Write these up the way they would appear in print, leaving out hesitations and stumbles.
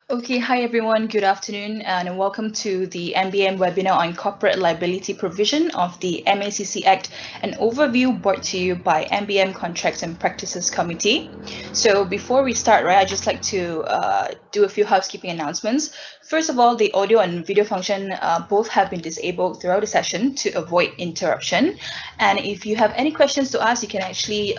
Okay, hi everyone, good afternoon, and welcome to the MBAM webinar on corporate liability provision of the MACC Act, an overview brought to you by MBAM Contracts and Practices Committee. So before we start, right, I'd just like to do a few housekeeping announcements. First of all, the audio and video function both have been disabled throughout the session to avoid interruption. And if you have any questions to ask, you can actually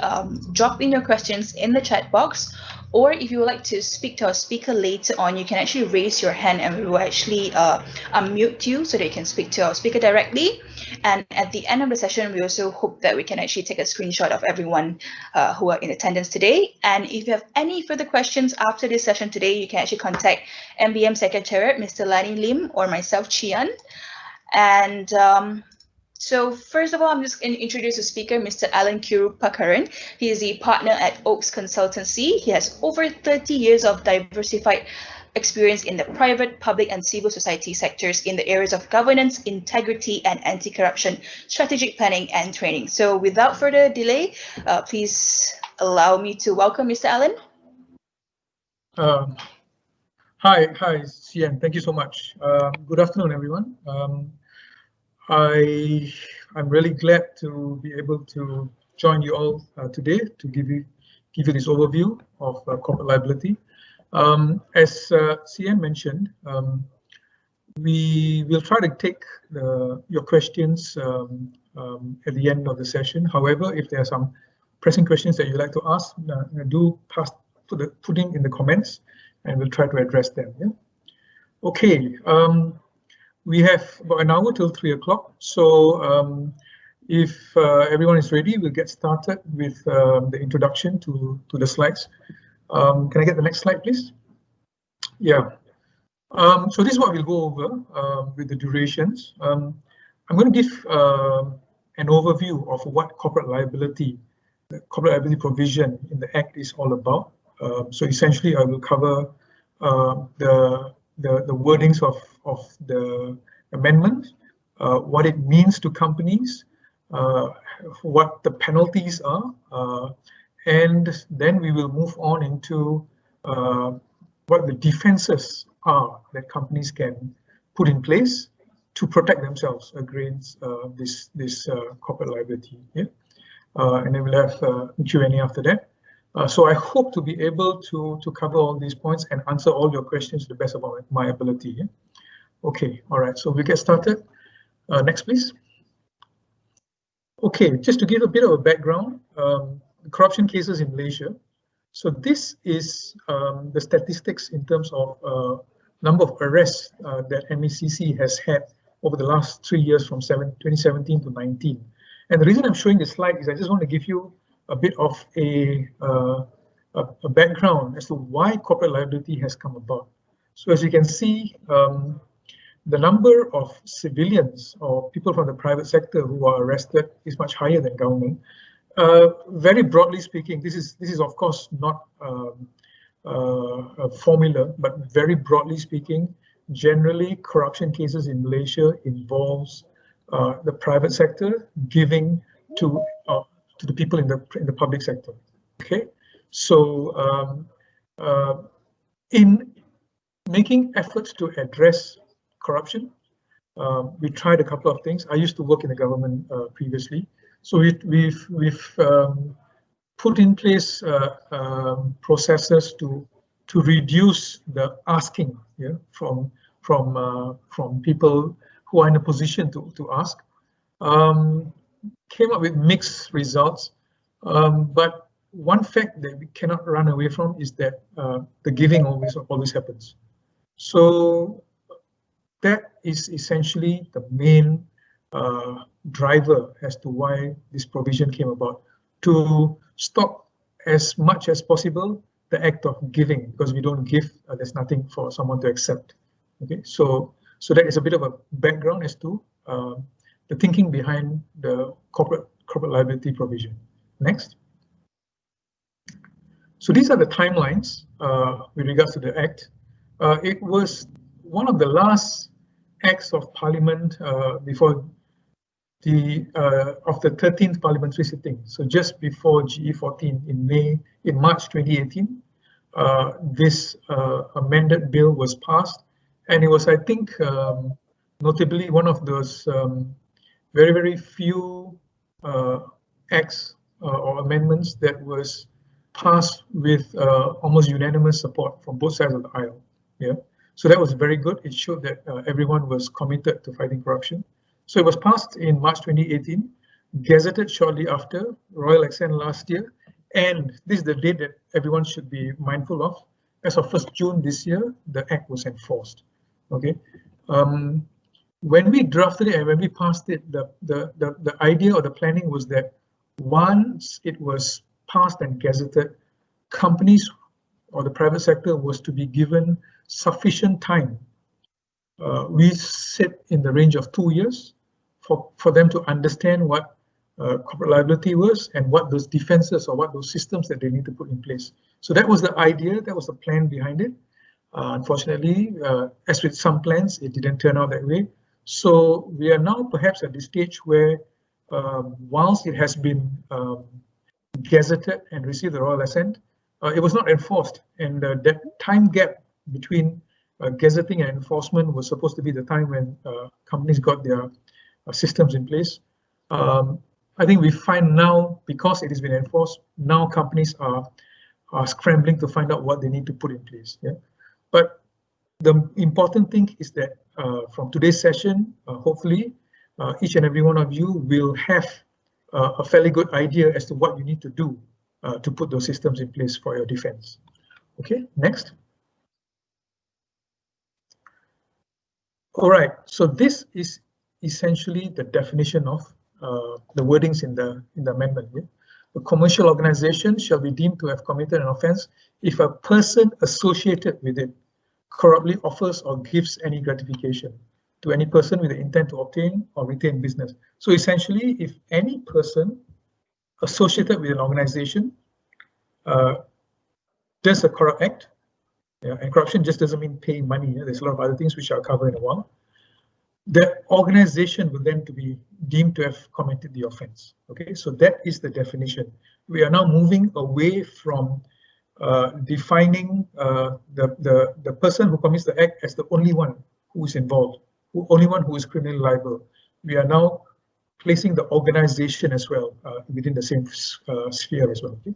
drop in your questions in the chat box. Or if you would like to speak to our speaker later on, you can actually raise your hand and we will actually unmute you so that you can speak to our speaker directly. And at the end of the session, we also hope that we can actually take a screenshot of everyone who are in attendance today. And if you have any further questions after this session today, you can actually contact MBM Secretariat, Mr. Lani Lim, or myself, Chian. And so first of all, I'm just going to introduce the speaker, Mr. Alan Kirupakaran. He is the partner at Oaks Consultancy. He has over 30 years of diversified experience in the private, public, and civil society sectors in the areas of governance, integrity, and anti-corruption, strategic planning, and training. So without further delay, please allow me to welcome Mr. Alan. Hi, Cian. Thank you so much. Good afternoon, everyone. I'm really glad to be able to join you all today to give you this overview of corporate liability. As Cian mentioned, we will try to take your questions at the end of the session. However, if there are some pressing questions that you'd like to ask, do put in the comments, and we'll try to address them. Yeah? Okay. We have about an hour till 3 o'clock, so if everyone is ready, we'll get started with the introduction to the slides. Can I get the next slide, please? Yeah. So this is what we'll go over with the durations. I'm going to give an overview of what corporate liability provision in the Act is all about. So essentially, I will cover the wordings of the amendment, what it means to companies, what the penalties are, and then we will move on into what the defenses are that companies can put in place to protect themselves against this corporate liability. Yeah? And then we'll have Q&A after that. So I hope to be able to cover all these points and answer all your questions to the best of my ability. Yeah? Okay, all right, so we'll get started. Next, please. Okay, just to give a bit of a background, corruption cases in Malaysia. So this is the statistics in terms of number of arrests that MACC has had over the last 3 years from 2017 to 19. And the reason I'm showing this slide is I just want to give you a bit of a background as to why corporate liability has come about. So as you can see, the number of civilians or people from the private sector who are arrested is much higher than government. Very broadly speaking, this is of course not a formula, but very broadly speaking, generally corruption cases in Malaysia involves the private sector giving to the people in the public sector. Okay, so in making efforts to address corruption, we tried a couple of things. I used to work in the government previously, so we've put in place processes to reduce the asking, yeah, from people who are in a position to ask. Came up with mixed results, but one fact that we cannot run away from is that the giving always happens. So that is essentially the main driver as to why this provision came about, to stop as much as possible the act of giving, because we don't give, there's nothing for someone to accept. Okay, so that is a bit of a background as to the thinking behind the corporate liability provision. Next. So these are the timelines with regards to the Act. It was one of the last acts of Parliament before of the 13th parliamentary sitting. So just before GE14 in March 2018, this amended bill was passed, and it was, I think, notably one of those very, very few acts or amendments that was passed with almost unanimous support from both sides of the aisle. Yeah, so that was very good. It showed that everyone was committed to fighting corruption. So it was passed in March 2018, gazetted shortly after, Royal Accent last year, and this is the date that everyone should be mindful of. As of 1st June this year, the act was enforced. Okay. When we drafted it and when we passed it, the idea or the planning was that once it was passed and gazetted, companies or the private sector was to be given sufficient time. We sit in the range of 2 years for them to understand what corporate liability was and what those defenses or what those systems that they need to put in place. So that was the idea, that was the plan behind it. Unfortunately, as with some plans, it didn't turn out that way. So we are now perhaps at the stage where, whilst it has been gazetted and received the royal assent, it was not enforced, and that time gap between gazetting and enforcement was supposed to be the time when companies got their systems in place. I think we find now, because it has been enforced, now companies are scrambling to find out what they need to put in place. Yeah, but the important thing is that from today's session, hopefully, each and every one of you will have a fairly good idea as to what you need to do to put those systems in place for your defense. Okay, next. All right, so this is essentially the definition of the wordings in the amendment. Yeah? A commercial organization shall be deemed to have committed an offence if a person associated with it corruptly offers or gives any gratification to any person with the intent to obtain or retain business. So essentially, if any person associated with an organization does a corrupt act, yeah, and corruption just doesn't mean paying money. Yeah? There's a lot of other things which I'll cover in a while. The organization will then to be deemed to have committed the offence. Okay, so that is the definition. We are now moving away from defining the person who commits the act as the only one who is involved, only one who is criminally liable. We are now placing the organization as well within the same sphere as well. Okay?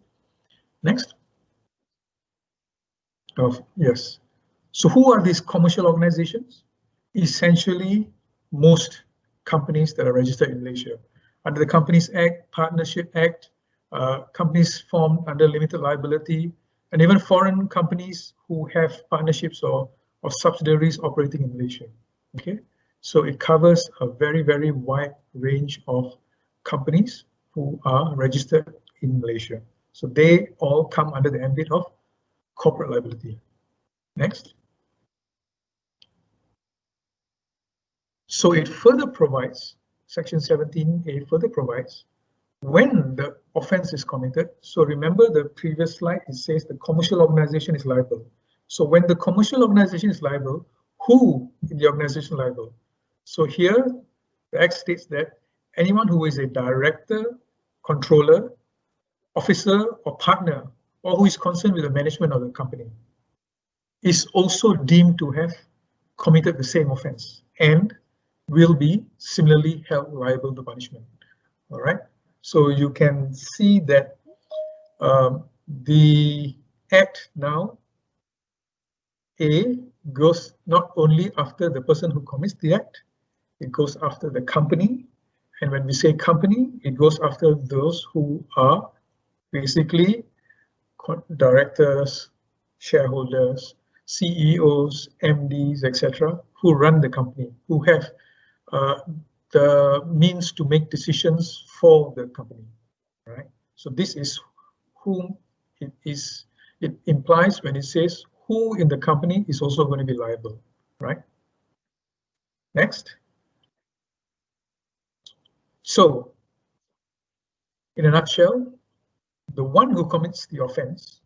Next. Yes. So who are these commercial organizations? Essentially, most companies that are registered in Malaysia. Under the Companies Act, Partnership Act, companies formed under limited liability, and even foreign companies who have partnerships or subsidiaries operating in Malaysia. Okay, so it covers a very, very wide range of companies who are registered in Malaysia. So they all come under the ambit of corporate liability. Next. So it further provides, Section 17A further provides, when the offence is committed. So remember the previous slide, it says the commercial organization is liable. So when the commercial organization is liable, who in the organization is liable? So here, the Act states that anyone who is a director, controller, officer, or partner, or who is concerned with the management of the company, is also deemed to have committed the same offence and will be similarly held liable to punishment. All right, so you can see that the Act now, A, goes not only after the person who commits the act, it goes after the company. And when we say company, it goes after those who are basically directors, shareholders, CEOs, MDs, etc., who run the company, who have the means to make decisions for the company, right? So this is whom it implies when it says who in the company is also going to be liable, right? Next. So, in a nutshell, the one who commits the offence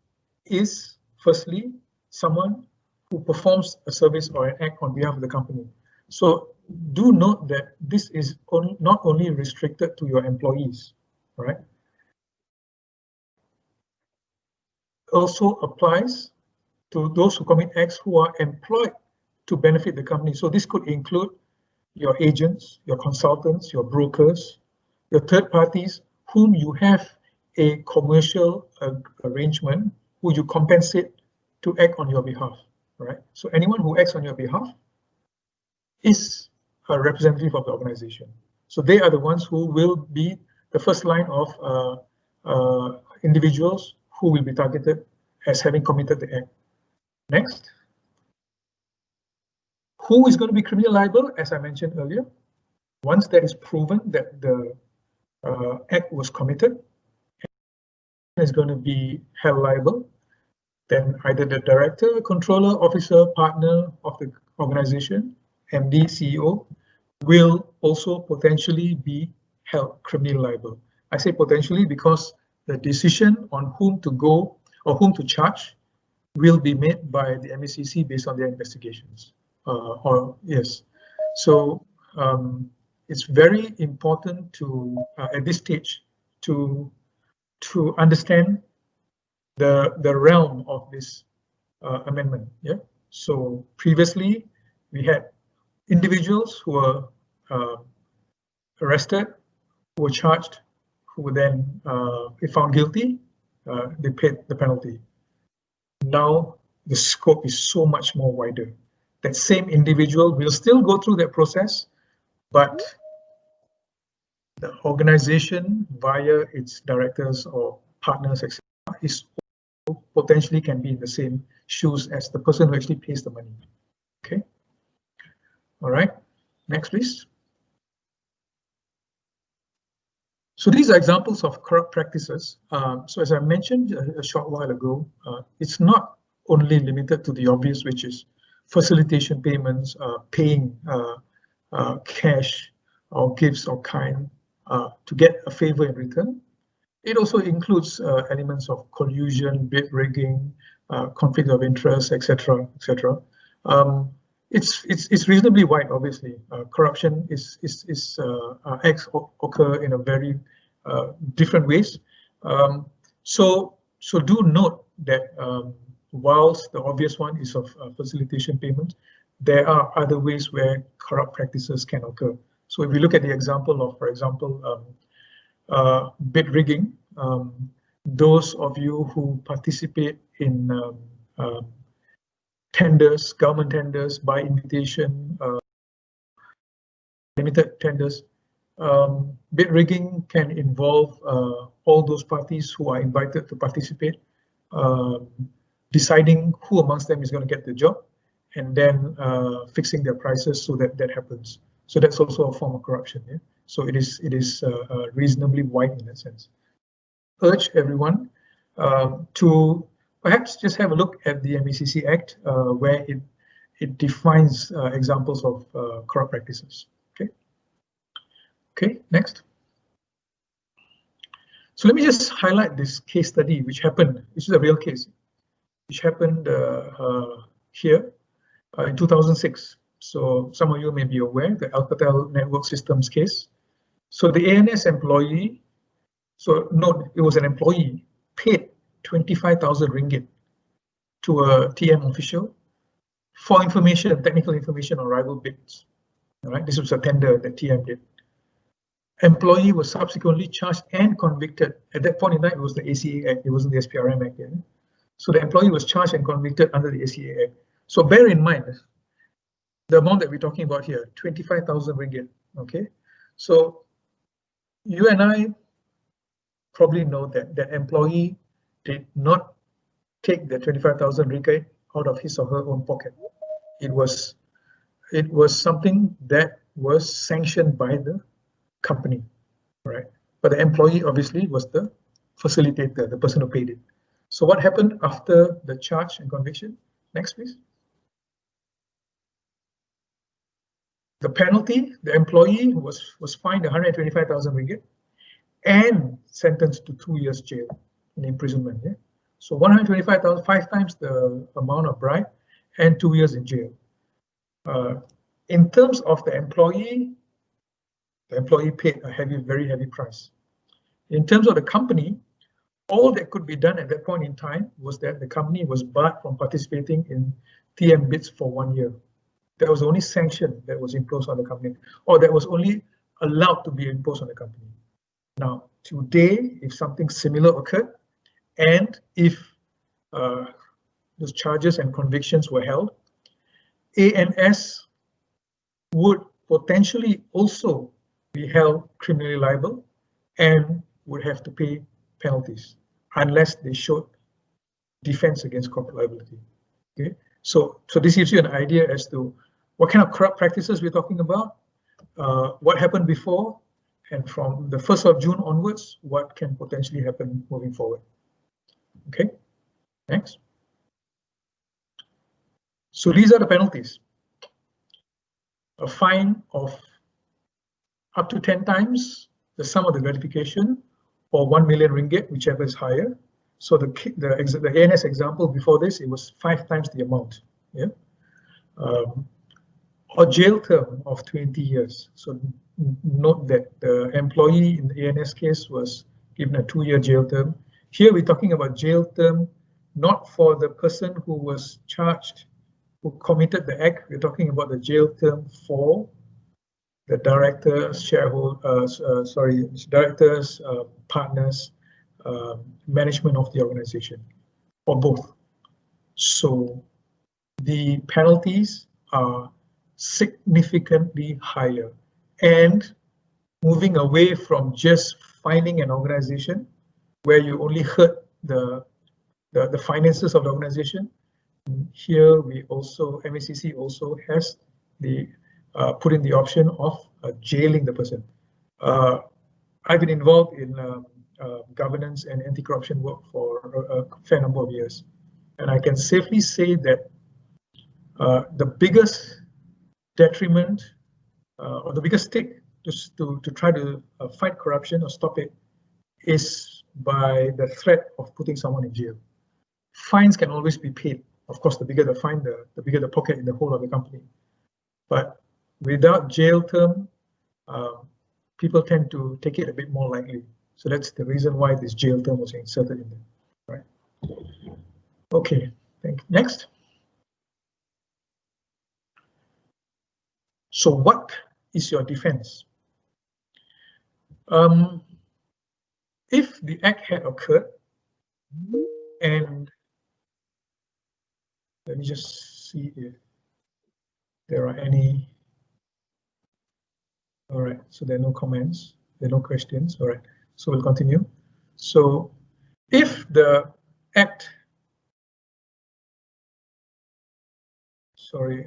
is firstly someone who performs a service or an act on behalf of the company. So do note that this is not only restricted to your employees, right? Also applies to those who commit acts who are employed to benefit the company. So this could include your agents, your consultants, your brokers, your third parties whom you have a commercial arrangement, who you compensate to act on your behalf, right? So anyone who acts on your behalf is a representative of the organization. So they are the ones who will be the first line of individuals who will be targeted as having committed the act. Next. Who is going to be criminally liable? As I mentioned earlier, once that is proven that the act was committed, is going to be held liable, then either the director, controller, officer, partner of the organization, MD, CEO, will also potentially be held criminally liable. I say potentially because the decision on whom to go or whom to charge will be made by the MACC based on their investigations. So it's very important to at this stage to understand the realm of this amendment. Yeah. So previously we had individuals who were arrested, who were charged, who were then, if found guilty, they paid the penalty. Now the scope is so much more wider. That same individual will still go through that process, but the organization via its directors or partners, etc., is potentially can be in the same shoes as the person who actually pays the money. Okay. All right. Next, please. So these are examples of corrupt practices. So as I mentioned a short while ago, it's not only limited to the obvious, which is facilitation payments, paying cash or gifts or kind to get a favor in return. It also includes elements of collusion, bid rigging, conflict of interest, etc., etc. It's reasonably wide, obviously. Corruption acts occur in a very different ways. So do note that whilst the obvious one is of facilitation payment, there are other ways where corrupt practices can occur. So if we look at the example of, for example, bid rigging, those of you who participate in tenders, government tenders, by invitation, limited tenders, bid rigging can involve all those parties who are invited to participate, deciding who amongst them is going to get the job, and then fixing their prices so that that happens. So that's also a form of corruption. Yeah? So it is reasonably wide in that sense. Urge everyone to perhaps just have a look at the MACC Act, where it defines examples of corrupt practices. Okay. Okay. Next. So let me just highlight this case study which happened. This is a real case, which happened here in 2006. So some of you may be aware, the Alcatel Network Systems case. So the ANS employee, so note it was an employee, paid 25,000 ringgit to a TM official for information, technical information on rival bids. All right, this was a tender that TM did. Employee was subsequently charged and convicted. At that point in time, it was the ACA Act, it wasn't the SPRM Act yet. So the employee was charged and convicted under the ACA Act. So bear in mind, the amount that we're talking about here, 25,000 ringgit, okay? So you and I probably know that that employee did not take the 25,000 ringgit out of his or her own pocket. It was something that was sanctioned by the company, right? But the employee obviously was the facilitator, the person who paid it. So what happened after the charge and conviction? Next, please. The penalty, the employee was fined 125,000 ringgit and sentenced to 2 years jail in imprisonment. Yeah? So 125,000, 5 times the amount of bribe, and 2 years in jail. In terms of the employee paid a very heavy price. In terms of the company, All that could be done at that point in time was that the company was barred from participating in TM bids for 1 year. That was the only sanction that was imposed on the company, or that was only allowed to be imposed on the company. Now, today, if something similar occurred, and if those charges and convictions were held, ANS would potentially also be held criminally liable and would have to pay penalties unless they showed defense against corporate liability. Okay, so this gives you an idea as to what kind of corrupt practices we're talking about, what happened before, and from the 1st of June onwards, what can potentially happen moving forward. Okay, next. So these are the penalties. A fine of up to 10 times the sum of the gratification, or 1 million ringgit, whichever is higher. So the ANS example before this, it was 5 times the amount. Yeah. Or jail term of 20 years. So note that the employee in the ANS case was given a 2-year jail term. Here we're talking about jail term, not for the person who was charged, who committed the act. We're talking about the jail term for the directors, shareholders, directors, partners, management of the organization, or both. So the penalties are significantly higher, and moving away from just fining an organization where you only hurt the finances of the organization. Here we also, MACC also has the put in the option of jailing the person. I've been involved in governance and anti-corruption work for a fair number of years, and I can safely say that the biggest detriment or the biggest stick to try to fight corruption or stop it is by the threat of putting someone in jail. Fines can always be paid. Of course, the bigger the fine, the bigger the pocket in the whole of the company. But without jail term, people tend to take it a bit more lightly. So that's the reason why this jail term was inserted in there. Right? Okay, thank you. Next. So what is your defense? If the act had occurred, and let me just see if there are any. All right, so there are no comments, there are no questions. All right, so we'll continue. So if the act, sorry,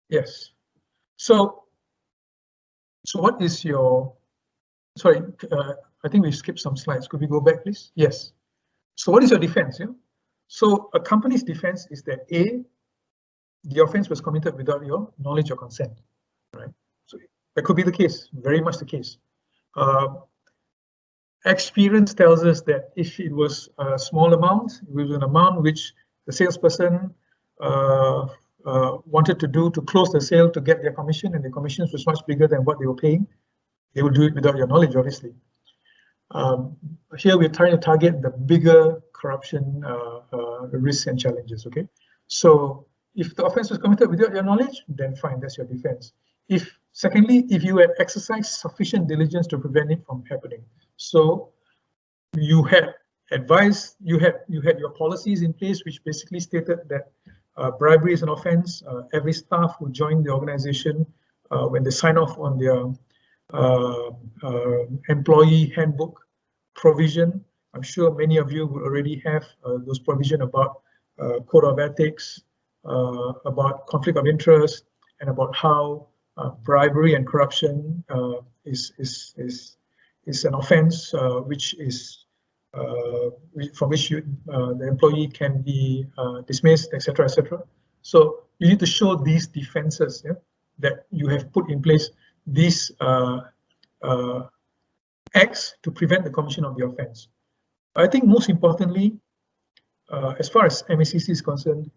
yes. So what is your, sorry, I think we skipped some slides. Could we go back, please? Yes. So what is your defense? Yeah? So a company's defense is that A, the offense was committed without your knowledge or consent, right? So that could be the case, very much the case. Experience tells us that if it was a small amount, it was an amount which the salesperson wanted to do to close the sale to get their commission, and the commissions was much bigger than what they were paying, they would do it without your knowledge, obviously. Here we're trying to target the bigger corruption risks and challenges, okay? So if the offense was committed without your knowledge, then fine, that's your defense. Secondly, if you had exercised sufficient diligence to prevent it from happening. So you had advised, you had your policies in place, which basically stated that bribery is an offense. Every staff who joined the organization, when they sign off on their employee handbook provision, I'm sure many of you will already have those provision about code of ethics, about conflict of interest, and about how bribery and corruption is an offense which is from which the employee can be dismissed, etc., etc. So you need to show these defenses, yeah, that you have put in place these acts to prevent the commission of the offense. I think most importantly, as far as MACC is concerned,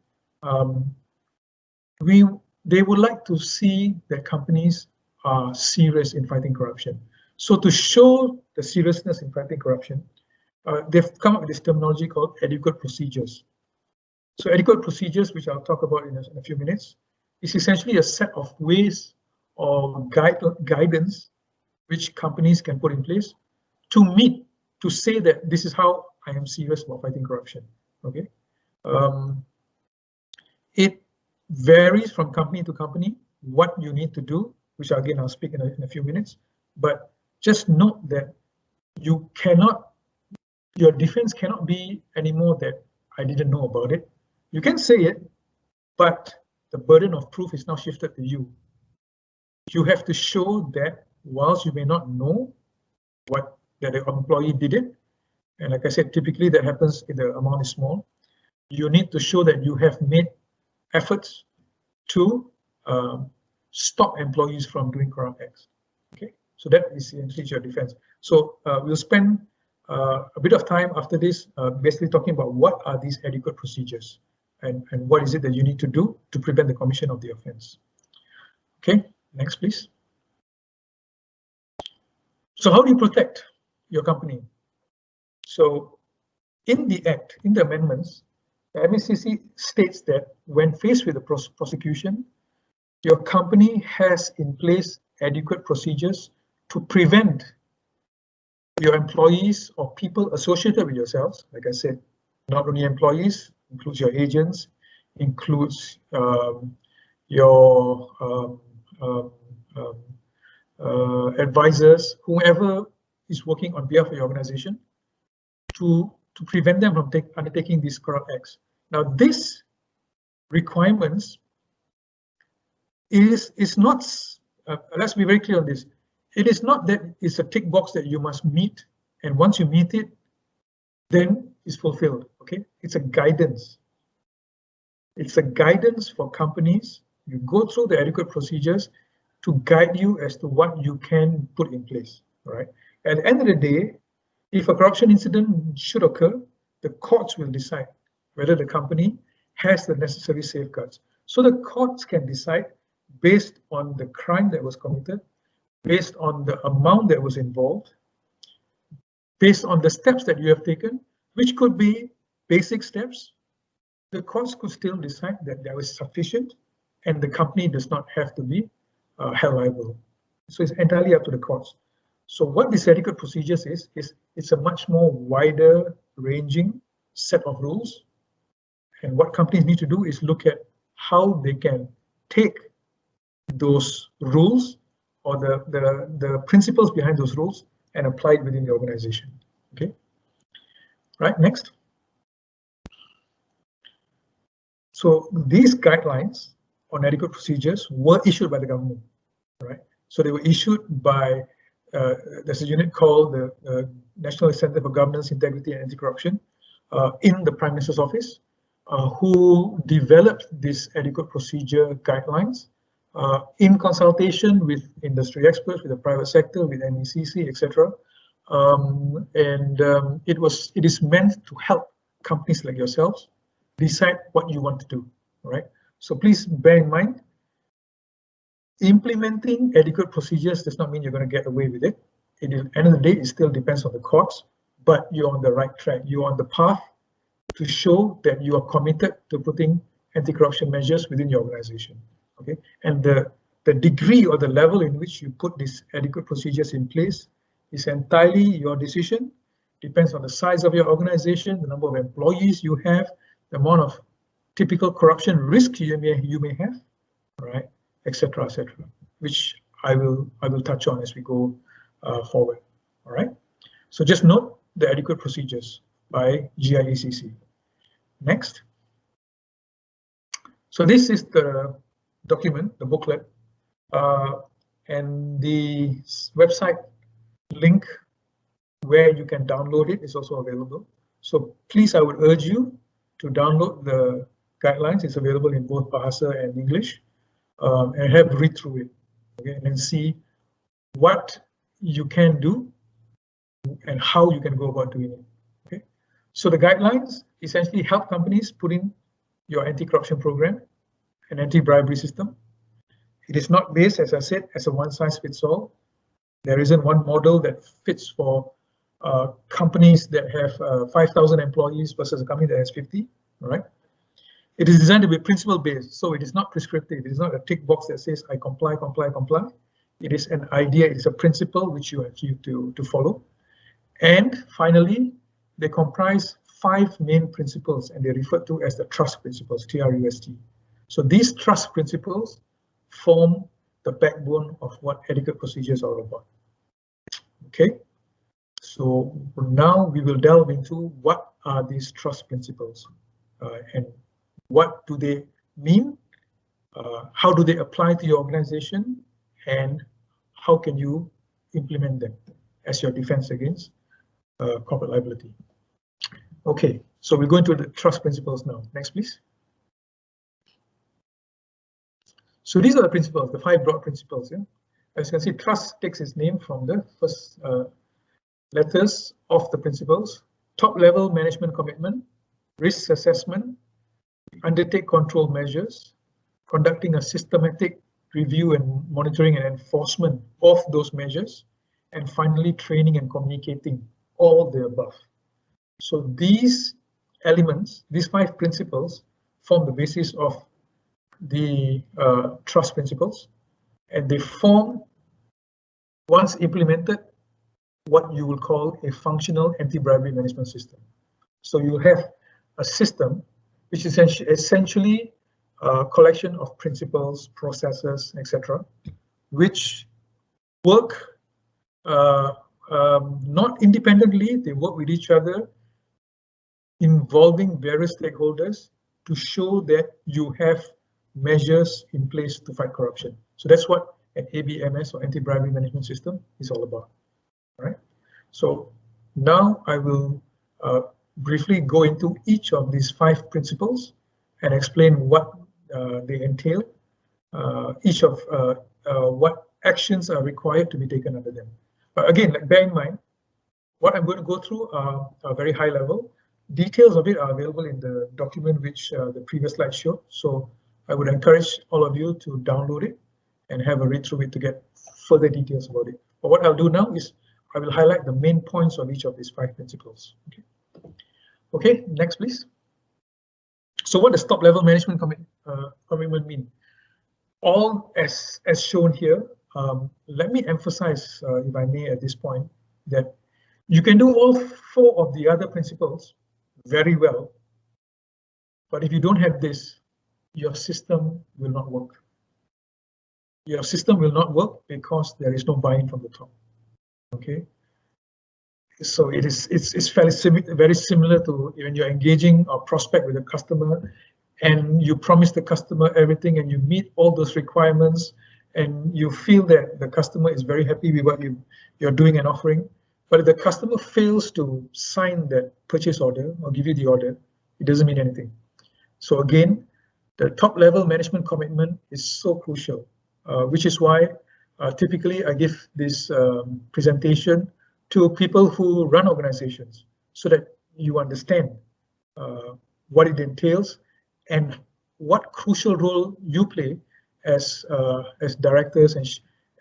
they would like to see that companies are serious in fighting corruption. So to show the seriousness in fighting corruption, they've come up with this terminology called adequate procedures. So adequate procedures, which I'll talk about in a few minutes, is essentially a set of ways or guidance which companies can put in place to say that this is how I am serious about fighting corruption. Okay, it varies from company to company what you need to do, which again I'll speak in a few minutes. But just note that you cannot, your defense cannot be anymore that I didn't know about it. You can say it, but the burden of proof is now shifted to you. You have to show that whilst you may not know that the employee did it, and like I said, typically that happens if the amount is small, you need to show that you have made efforts to stop employees from doing corrupt acts. Okay, so that is essentially your defense. So we'll spend a bit of time after this basically talking about what are these adequate procedures and what is it that you need to do to prevent the commission of the offense. Okay, next please. So how do you protect your company? So in the Act, in the amendments, the MACC states that when faced with a prosecution, your company has in place adequate procedures to prevent your employees or people associated with yourselves. Like I said, not only employees, includes your agents, includes your advisors, whoever is working on behalf of your organization, to prevent them from undertaking these corrupt acts. Now, this requirements is not, let's be very clear on this, it is not that it's a tick box that you must meet, and once you meet it, then it's fulfilled, okay? It's a guidance. It's a guidance for companies. You go through the adequate procedures to guide you as to what you can put in place, right? At the end of the day, if a corruption incident should occur, the courts will decide whether the company has the necessary safeguards. So the courts can decide based on the crime that was committed, based on the amount that was involved, based on the steps that you have taken, which could be basic steps. The courts could still decide that there is sufficient and the company does not have to be held liable. So it's entirely up to the courts. So what this adequate procedures is it's a much more wider ranging set of rules. And what companies need to do is look at how they can take those rules or the principles behind those rules and apply it within the organization. Okay, right, next. So these guidelines on adequate procedures were issued by the government, right? So they were issued by, there's a unit called the National Center for Governance, Integrity and Anti-Corruption in the Prime Minister's office, who developed these adequate procedure guidelines in consultation with industry experts, with the private sector, with MACC, etc. It is meant to help companies like yourselves decide what you want to do, right? So please bear in mind, implementing adequate procedures does not mean you're going to get away with it. At the end of the day, it still depends on the courts, but you're on the right track. You're on the path to show that you are committed to putting anti-corruption measures within your organization. Okay, and the degree or the level in which you put these adequate procedures in place is entirely your decision. Depends on the size of your organization, the number of employees you have, the amount of typical corruption risk you may have, right, etc., which I will touch on as we go forward. All right. So just note the adequate procedures by GIACC. Next. So this is the document, the booklet, and the website link where you can download it is also available. So please, I would urge you to download the guidelines. It's available in both Bahasa and English, and have read through it, okay, and then see what you can do and how you can go about doing it. Okay, so the guidelines essentially help companies put in your anti-corruption program, an anti-bribery system. It is not based, as I said, as a one-size-fits-all. There isn't one model that fits for companies that have 5,000 employees versus a company that has 50, all right? It is designed to be principle-based, so it is not prescriptive. It is not a tick box that says, I comply, comply, comply. It is an idea, it is a principle which you have to follow. And finally, they comprise 5 main principles, and they're referred to as the trust principles, TRUST. So these trust principles form the backbone of what etiquette procedures are all about. Okay, so now we will delve into what are these trust principles and what do they mean, how do they apply to your organization, and how can you implement them as your defense against corporate liability. Okay, so we'll go into the trust principles now. Next, please. So these are the principles, the 5 broad principles. Yeah? As you can see, trust takes its name from the first letters of the principles. Top-level management commitment, risk assessment, undertake control measures, conducting a systematic review and monitoring and enforcement of those measures, and finally training and communicating, all the above. So these elements, these 5 principles, form the basis of the trust principles, and they form, once implemented, what you will call a functional anti-bribery management system. So you have a system which is essentially a collection of principles, processes, etc., which work not independently, they work with each other, involving various stakeholders to show that you have measures in place to fight corruption. So that's what an ABMS or anti-bribery management system is all about. All right. So now I will briefly go into each of these 5 principles and explain what they entail, each of what actions are required to be taken under them. But again, like, bear in mind, what I'm going to go through are very high level. Details of it are available in the document which the previous slide showed. So I would encourage all of you to download it and have a read through it to get further details about it. But what I'll do now is I will highlight the main points of each of these 5 principles. Okay, next please. So what does top-level management commitment mean? All as shown here. Let me emphasize, if I may, at this point, that you can do all 4 of the other principles very well, but if you don't have this, your system will not work. Your system will not work because there is no buy-in from the top. Okay, so it's very similar to when you're engaging or prospect with a customer, and you promise the customer everything, and you meet all those requirements, and you feel that the customer is very happy with what you're doing and offering. But if the customer fails to sign that purchase order or give you the order, it doesn't mean anything. So again, the top-level management commitment is so crucial, which is why typically I give this presentation to people who run organizations so that you understand what it entails and what crucial role you play as directors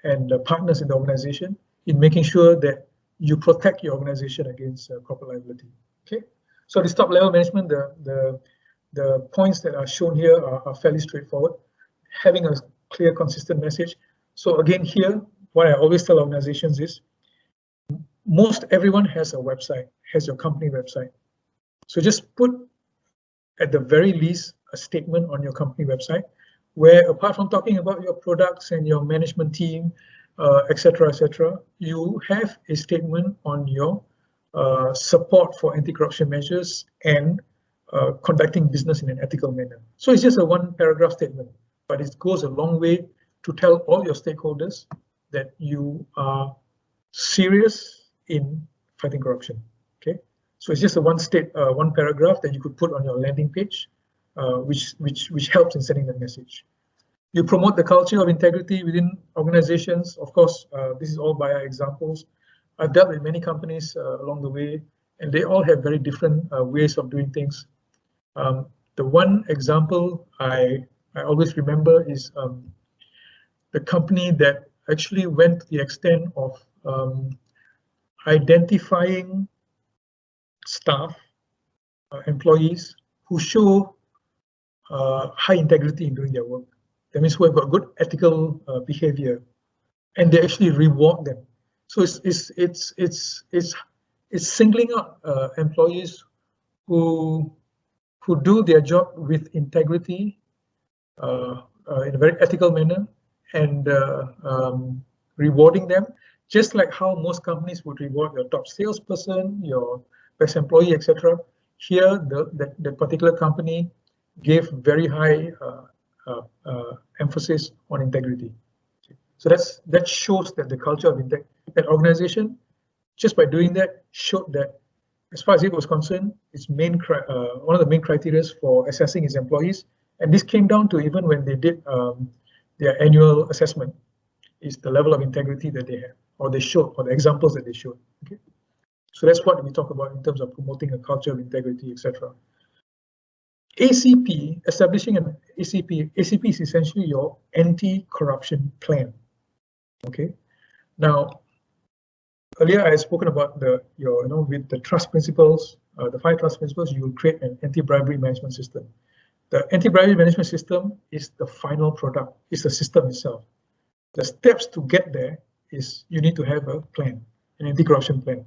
and partners in the organization in making sure that you protect your organization against corporate liability. Okay, so this top-level management, the points that are shown here are fairly straightforward. Having a clear, consistent message. So again, here, what I always tell organizations is, most everyone has a website, has your company website. So just put, at the very least, a statement on your company website, where apart from talking about your products and your management team, etc., you have a statement on your support for anti-corruption measures and conducting business in an ethical manner. So it's just a 1-paragraph statement, but it goes a long way to tell all your stakeholders that you are serious in fighting corruption. Okay, so it's just a 1 paragraph that you could put on your landing page, which helps in sending that message. You promote the culture of integrity within organizations. Of course, this is all via examples. I've dealt with many companies along the way, and they all have very different ways of doing things. The one example I always remember is the company that actually went to the extent of identifying staff, employees who show high integrity in doing their work. That means who have got good ethical behavior, and they actually reward them. So it's singling out employees who do their job with integrity in a very ethical manner, and rewarding them, just like how most companies would reward your top salesperson, your best employee, etc. Here, the particular company gave very high emphasis on integrity. So that shows that the culture of that organization, just by doing that, showed that, as far as it was concerned, its main one of the main criteria for assessing its employees, and this came down to even when they did their annual assessment, is the level of integrity that they have, or they showed, or the examples that they showed. Okay, so that's what we talk about in terms of promoting a culture of integrity, etc. ACP, establishing an ACP is essentially your anti-corruption plan. Okay, now earlier I had spoken about with the trust principles, the 5 trust principles, you will create an anti-bribery management system. The anti-bribery management system is the final product, it's the system itself. The steps to get there is you need to have a plan, an anti-corruption plan.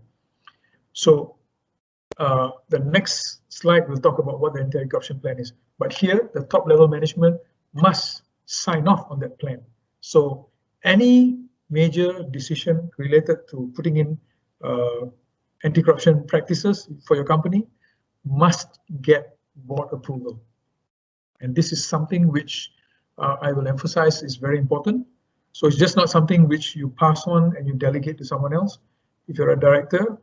So the next slide will talk about what the anti-corruption plan is. But here, the top level management must sign off on that plan. So any major decision related to putting in anti-corruption practices for your company must get board approval. And this is something which I will emphasize is very important. So it's just not something which you pass on and you delegate to someone else. If you're a director,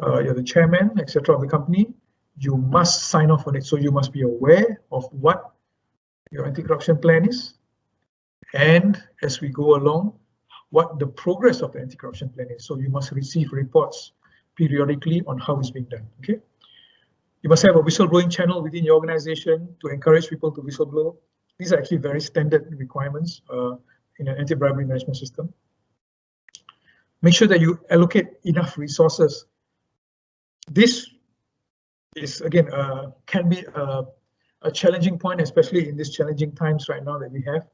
you're the chairman, etc. of the company, you must sign off on it. So you must be aware of what your anti-corruption plan is, and as we go along, what the progress of the anti-corruption plan is. So you must receive reports periodically on how it's being done. Okay. You must have a whistleblowing channel within your organization to encourage people to whistleblow. These are actually very standard requirements in an anti-bribery management system. Make sure that you allocate enough resources. This is, again, can be a challenging point, especially in these challenging times right now that we have.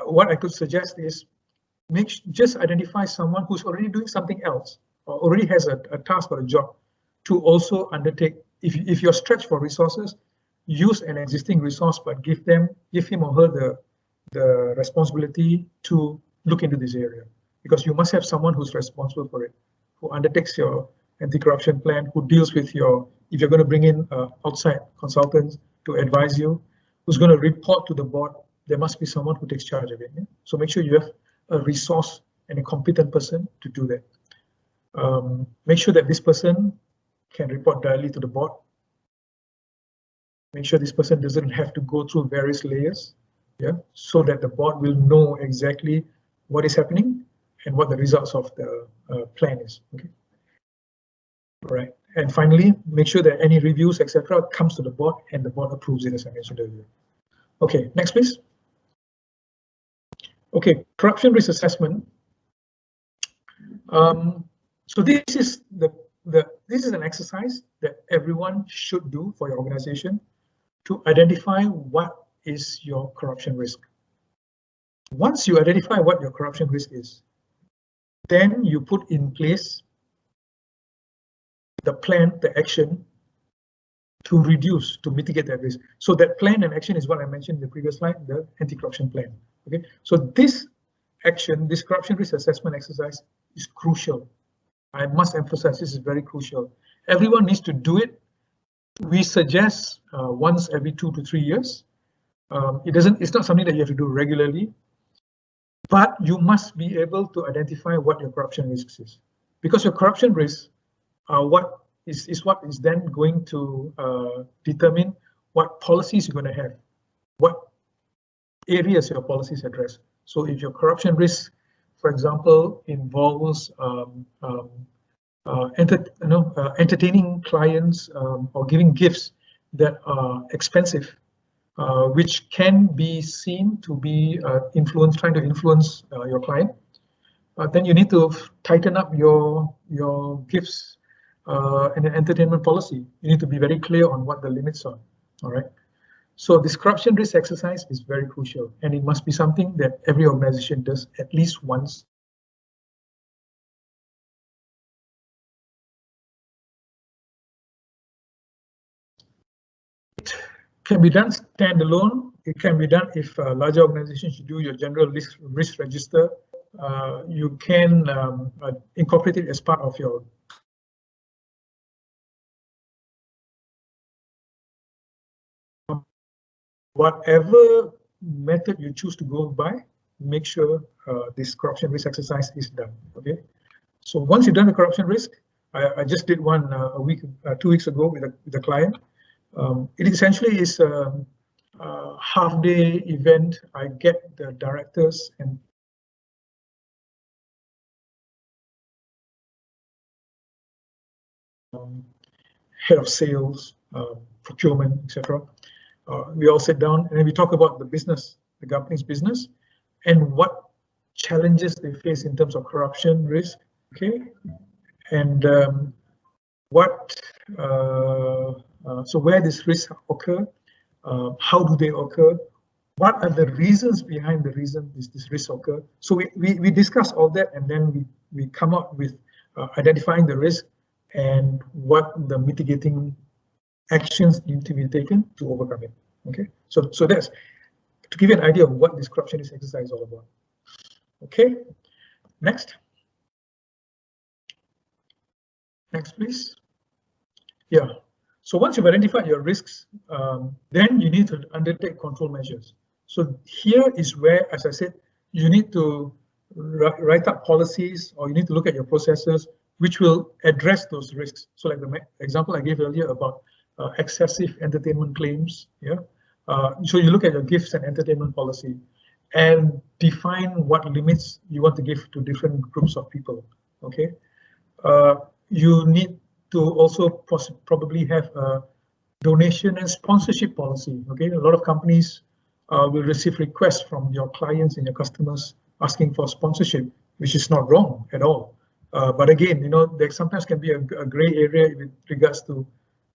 What I could suggest is just identify someone who's already doing something else, or already has a task or a job to also undertake. If you're stretched for resources, use an existing resource, but give him or her the responsibility to look into this area, because you must have someone who's responsible for it, who undertakes your anti-corruption plan, who deals with your, if you're going to bring in outside consultants to advise you, who's going to report to the board, there must be someone who takes charge of it. Yeah? So make sure you have a resource and a competent person to do that. Make sure that this person can report directly to the board. Make sure this person doesn't have to go through various layers, yeah, so that the board will know exactly what is happening and what the results of the plan is. Okay. All right. And finally, make sure that any reviews, etc., comes to the board and the board approves it, as I mentioned earlier. Okay, next please. Okay, corruption risk assessment. So this is this is an exercise that everyone should do for your organization to identify what is your corruption risk. Once you identify what your corruption risk is, then you put in place the plan, the action to reduce, to mitigate that risk. So that plan and action is what I mentioned in the previous slide, the anti-corruption plan. Okay, so this action, this corruption risk assessment exercise is crucial. I must emphasize this is very crucial. Everyone needs to do it. We suggest once every 2 to 3 years. It's not something that you have to do regularly, but you must be able to identify what your corruption risks is, because your corruption risks are what is then going to determine what policies you're going to have, what areas your policies address. So if your corruption risk, for example, involves entertaining clients or giving gifts that are expensive, which can be seen to be trying to influence your client, then you need to tighten up your gifts and entertainment policy. You need to be very clear on what the limits are. All right. So this corruption risk exercise is very crucial, and it must be something that every organization does at least once. It can be done standalone. It can be done if larger organizations, you do your general risk register. You can incorporate it as part of your whatever method you choose to go by. Make sure this corruption risk exercise is done. Okay. So once you've done the corruption risk, I just did one 2 weeks ago with a client. It essentially is a half-day event. I get the directors and head of sales, procurement, etc. We all sit down and then we talk about the business, the company's business, and what challenges they face in terms of corruption risk. Okay, and so where these risks occur, how do they occur, what are the reasons behind this risk occur. So we discuss all that, and then we come up with identifying the risk and what the mitigating actions need to be taken to overcome it. Okay, so that's to give you an idea of what this corruption risk exercise is all about. Okay, next. Next, please. Yeah. So once you've identified your risks, then you need to undertake control measures. So here is where, as I said, you need to write up policies, or you need to look at your processes which will address those risks. So like the example I gave earlier about excessive entertainment claims. Yeah. So you look at your gifts and entertainment policy and define what limits you want to give to different groups of people. Okay. You need to also probably have a donation and sponsorship policy. Okay, a lot of companies will receive requests from your clients and your customers asking for sponsorship, which is not wrong at all. But again, you know, there sometimes can be a gray area with regards to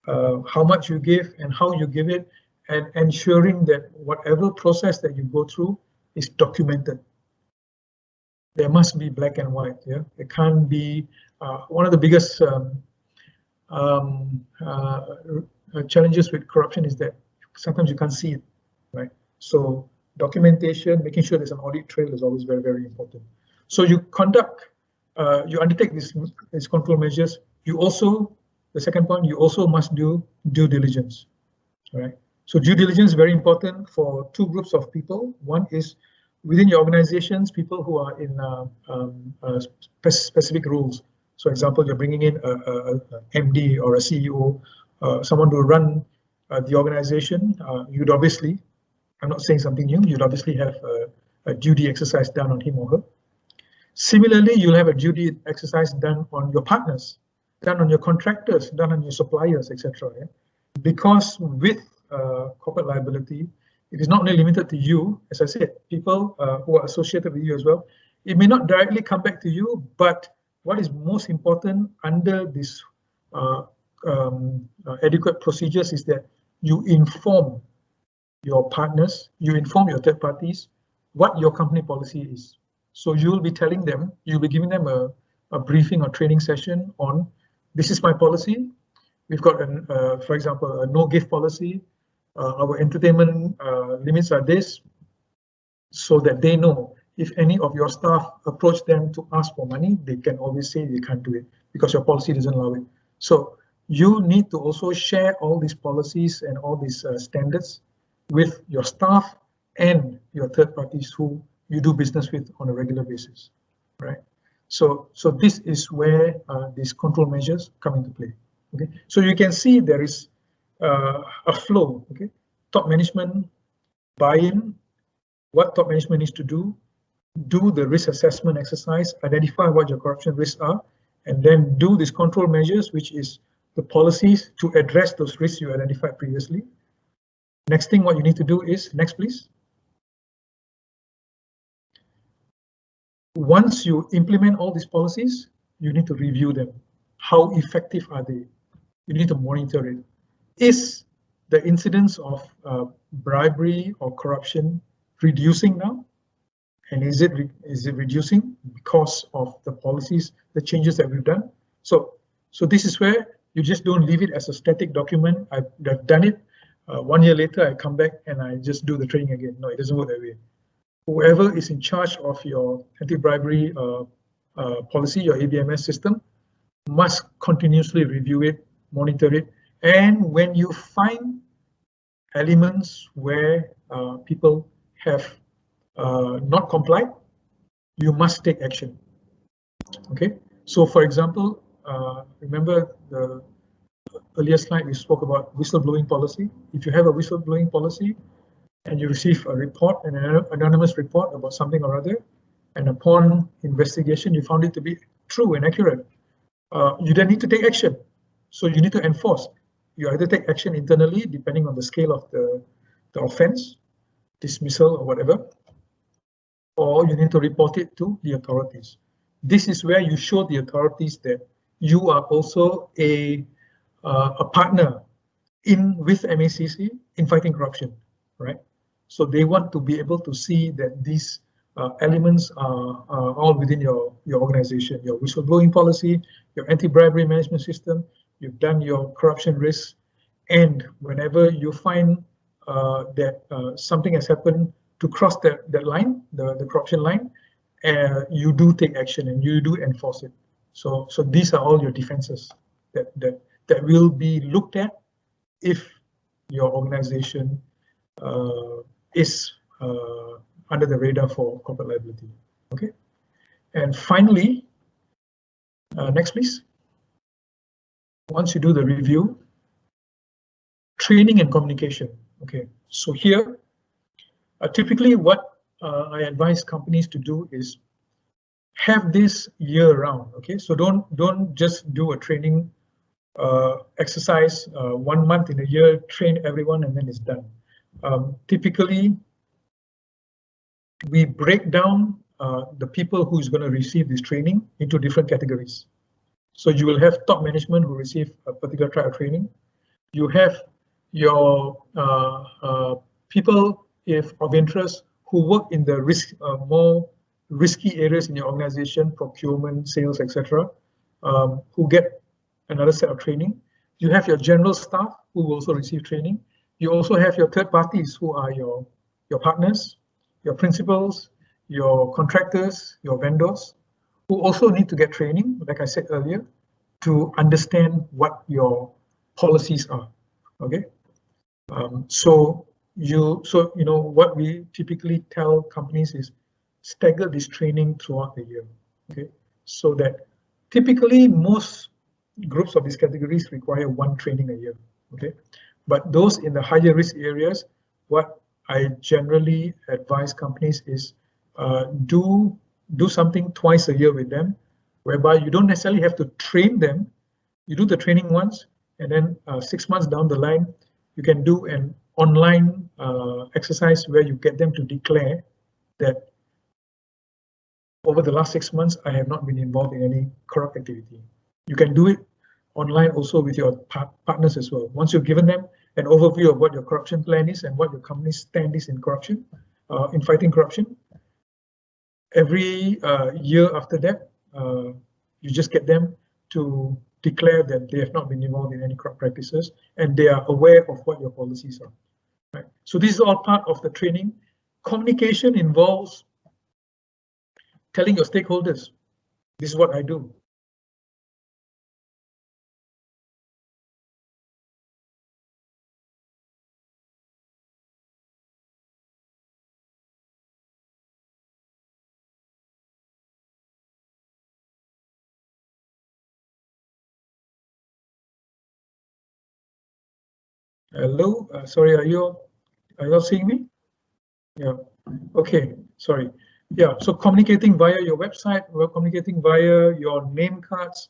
how much you give and how you give it, and ensuring that whatever process that you go through is documented. There must be black and white. Yeah, it can't be one of the biggest challenges with corruption is that sometimes you can't see it, right? So documentation, making sure there's an audit trail is always very, very important. So you you undertake these control measures. You also, the second point, you also must do due diligence, right? So due diligence is very important for two groups of people. One is within your organizations, people who are in specific roles. So, for example, you're bringing in a MD or a CEO, someone to run the organization. You'd obviously, I'm not saying something new, you'd obviously have a duty exercise done on him or her. Similarly, you'll have a duty exercise done on your partners, done on your contractors, done on your suppliers, etc. Yeah? Because with corporate liability, it is not only limited to you, as I said, people who are associated with you as well. It may not directly come back to you, but what is most important under this adequate procedures is that you inform your partners, you inform your third parties what your company policy is. So you'll be telling them, you'll be giving them a briefing or training session on, this is my policy. We've got, for example, a no gift policy. Our entertainment limits are this, so that they know if any of your staff approach them to ask for money, they can always say they can't do it because your policy doesn't allow it. So you need to also share all these policies and all these standards with your staff and your third parties who you do business with on a regular basis, right? So this is where these control measures come into play. Okay, so you can see there is a flow. Okay, top management buy-in, what top management needs to do the risk assessment exercise, identify what your corruption risks are, and then do these control measures, which is the policies to address those risks you identified previously. Next thing, what you need to do is, next please. once you implement all these policies, you need to review them. How effective are they? You need to monitor it. Is the incidence of bribery or corruption reducing now? And is it reducing because of the policies, the changes that we've done? So this is where you just don't leave it as a static document. I've done it. 1 year later, I come back and I just do the training again. No, it doesn't work that way. Whoever is in charge of your anti-bribery policy, your ABMS system, must continuously review it, monitor it, and when you find elements where people have not complied, you must take action. Okay, so for example, remember the earlier slide we spoke about whistleblowing policy. If you have a whistleblowing policy and you receive a report, an anonymous report about something or other, and upon investigation you found it to be true and accurate, you then need to take action. So you need to enforce. You either take action internally, depending on the scale of the offense, dismissal or whatever, or you need to report it to the authorities. This is where you show the authorities that you are also a partner with MACC in fighting corruption, right? So they want to be able to see that these elements are all within your organization, your whistleblowing policy, your anti-bribery management system, you've done your corruption risks, and whenever you find that something has happened to cross that line, the corruption line, you do take action and you do enforce it. So these are all your defenses that will be looked at if your organization is under the radar for corporate liability. Okay, and finally, next please. Once you do the review, training and communication. Okay, so here, typically what I advise companies to do is have this year round. Okay, so don't just do a training exercise 1 month in a year, train everyone, and then it's done. Typically, we break down the people who is going to receive this training into different categories. So you will have top management who receive a particular type of training. You have your people of interest who work in the more risky areas in your organization, procurement, sales, etc., who get another set of training. You have your general staff who will also receive training. You also have your third parties who are your partners, your principals, your contractors, your vendors, who also need to get training, like I said earlier, to understand what your policies are. Okay, so what we typically tell companies is stagger this training throughout the year. Okay, so that typically most groups of these categories require 1 training a year. Okay, but those in the higher risk areas, what I generally advise companies is do something twice a year with them, whereby you don't necessarily have to train them. You do the training once, and then 6 months down the line, you can do an online exercise where you get them to declare that over the last 6 months, I have not been involved in any corrupt activity. You can do it online also with your partners as well. Once you've given them an overview of what your corruption plan is and what your company's stand is in corruption, in fighting corruption, every year after that, you just get them to declare that they have not been involved in any corrupt practices and they are aware of what your policies are. Right? So this is all part of the training. Communication involves telling your stakeholders, this is what I do. Hello, sorry, are you all seeing me? Yeah, okay, sorry. Yeah, so communicating via your website, we're communicating via your name cards,